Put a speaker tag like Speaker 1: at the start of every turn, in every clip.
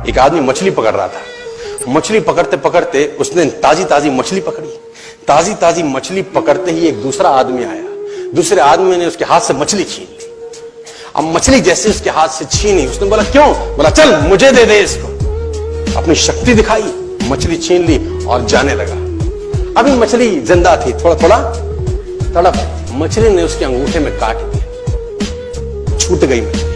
Speaker 1: एक आदमी मछली पकड़ रहा था। मछली पकड़ते पकड़ते उसने ताजी ताजी मछली पकड़ी। ताजी ताजी मछली पकड़ते ही एक दूसरा आदमी आया। दूसरे आदमी ने उसके हाथ से मछली छीन ली। अब मछली जैसे उसके हाथ से छीनी, उसने बोला क्यों? बोला चल मुझे दे दे इसको। अपनी शक्ति दिखाई, मछली छीन ली और जाने लगा। अभी मछली जिंदा थी, थोड़ा थोड़ा तड़प। मछली ने उसके अंगूठे में काट दिया, छूट गई मछली,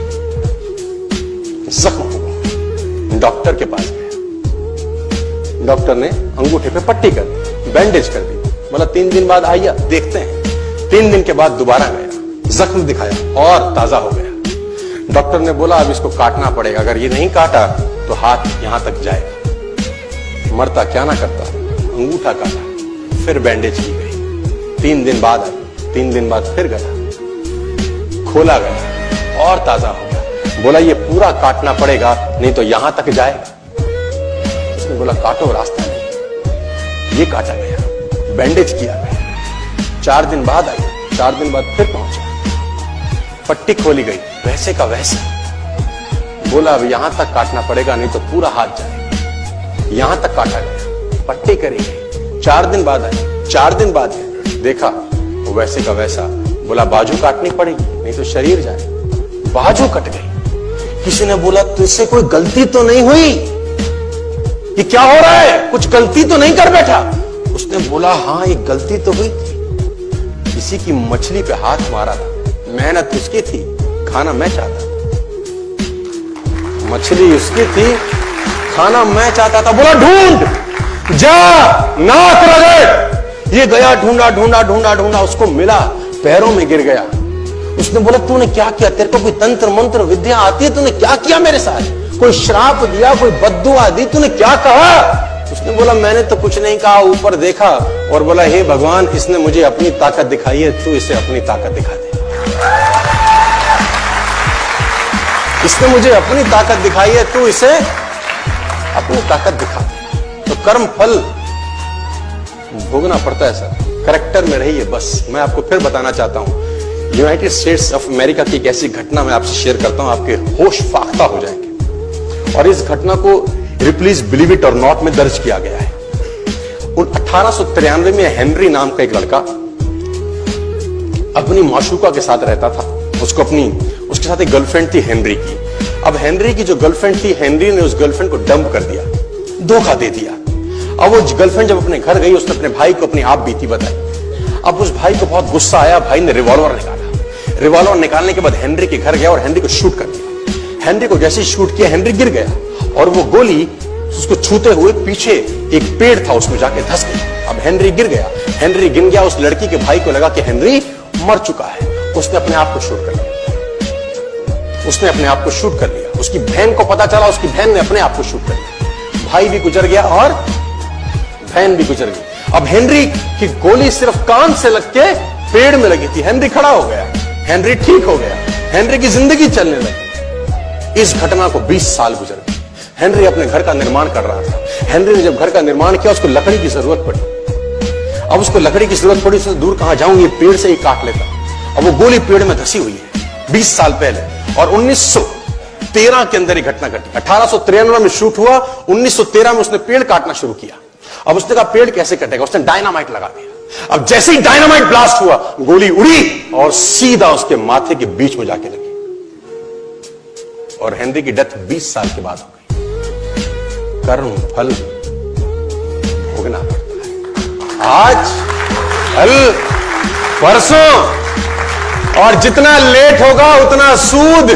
Speaker 1: जख्म हुआ। डॉक्टर के पास गया। डॉक्टर ने अंगूठे पे पट्टी कर दी, बैंडेज कर दी। बोला 3 दिन बाद आइए देखते हैं। 3 दिन के बाद दोबारा गया, जख्म दिखाया और ताजा हो गया। डॉक्टर ने बोला अब इसको काटना पड़ेगा, अगर ये नहीं काटा तो हाथ यहां तक जाएगा। मरता क्या ना करता, अंगूठा काटा, फिर बैंडेज की गई। 3 दिन बाद आई, 3 दिन बाद फिर गया, खोला गया और ताजा हो गया। बोला ये पूरा काटना पड़ेगा नहीं तो यहां तक जाएगा। उसने बोला काटो, रास्ता नहीं। ये काटा गया, बैंडेज किया गया। 4 दिन बाद आई, 4 दिन बाद फिर पहुंचा, पट्टी खोली गई, वैसे का वैसा। बोला अब यहां तक काटना पड़ेगा नहीं तो पूरा हाथ जाएगा। यहां तक काटा गया, पट्टी करी गई। 4 दिन बाद आई, 4 दिन बाद देखा वो वैसे का वैसा। बोला बाजू काटनी पड़ेगी नहीं तो शरीर जाए। बाजू कट गई। किसी ने बोला तुझसे कोई गलती तो नहीं हुई? ये क्या हो रहा है? कुछ गलती तो नहीं कर बैठा? उसने बोला हाँ एक गलती तो हुई थी। किसी की मछली पे हाथ मारा था, मेहनत उसकी थी, खाना मैं चाहता था। मछली उसकी थी, खाना मैं चाहता था। बोला ढूंढ, जा, नाक रगड़। ये गया, ढूंढा ढूंढा ढूंढा ढूंढा, उसको मिला, पैरों में गिर गया। उसने बोला तूने क्या किया? तेरे को कोई तंत्र मंत्र विद्या आती है? तूने क्या किया मेरे साथ? कोई श्राप दिया, कोई बद्दुआ दी? तूने क्या कहा? उसने बोला मैंने तो कुछ नहीं कहा, ऊपर देखा और बोला हे भगवान इसने मुझे अपनी ताकत दिखाई है, तू इसे अपनी ताकत दिखा दे। इसने मुझे अपनी ताकत दिखाई है, तू इसे अपनी ताकत दिखा दे। तो कर्म फल भोगना पड़ता है सर, करेक्टर में रहिए बस। मैं आपको फिर बताना चाहता हूं, यूनाइटेड स्टेट्स ऑफ अमेरिका की एक ऐसी घटना मैं आपसे शेयर करता हूं, आपके होश फाख्ता हो जाएंगे। और इस घटना को प्लीज बिलीव इट और नॉट में दर्ज किया गया है। 1893 में हेनरी नाम का एक लड़का अपनी माशूका के साथ रहता था। उसके साथ एक गर्लफ्रेंड थी हेनरी की। अब हेनरी की जो गर्लफ्रेंड थी, हेनरी ने उस गर्लफ्रेंड को डंप कर दिया, धोखा दे दिया। अब वो गर्लफ्रेंड जब अपने घर गई, उसने अपने भाई को अपनी आप बीती बताई। अब उस भाई को बहुत गुस्सा आया, भाई ने रिवॉल्वर निकाला। रिवॉल्वर निकालने के बाद हेनरी के घर गया और हेनरी को शूट कर दिया। हेनरी को जैसे ही शूट किया, हेनरी गिर गया और वो गोली उसको छूते हुए पीछे एक पेड़ था उसमें जाके धंस गई। अब हेनरी गिर गया, हेनरी गिर गया। उस लड़की के भाई को लगा कि हेनरी मर चुका है, उसने अपने आप को शूट कर लिया। उसने अपने आप को शूट कर लिया। उसकी बहन को पता चला, उसकी बहन ने अपने आप को शूट कर लिया। भाई भी गुजर गया और बहन भी गुजर गई। अब हेनरी की गोली सिर्फ कान से लग के पेड़ में लगी थी। हेनरी खड़ा हो गया, हेनरी ठीक हो गया, हेनरी की जिंदगी चलने लगी। इस घटना को 20 साल गुजर गए। हेनरी अपने घर का निर्माण कर रहा था। हेनरी ने जब घर का निर्माण किया, उसको लकड़ी की जरूरत पड़ी। अब उसको लकड़ी की जरूरत पड़ी, उससे दूर कहां जाऊं, ये पेड़ से ही काट लेता। अब वो गोली पेड़ में धसी हुई है 20 साल पहले। और 1913 के अंदर ये घटना घटी। 1893 में शूट हुआ, 1913 में उसने पेड़ काटना शुरू किया। अब उसने कहा पेड़ कैसे कटेगा, उसने डायनामाइट लगा दिया। अब जैसे ही डायनामाइट ब्लास्ट हुआ, गोली उड़ी और सीधा उसके माथे के बीच में जाके लगी और हेनरी की डेथ 20 साल के बाद हो गई। कर्म फल भोगना पड़ता है, आज कल परसों, और जितना लेट होगा उतना सूद।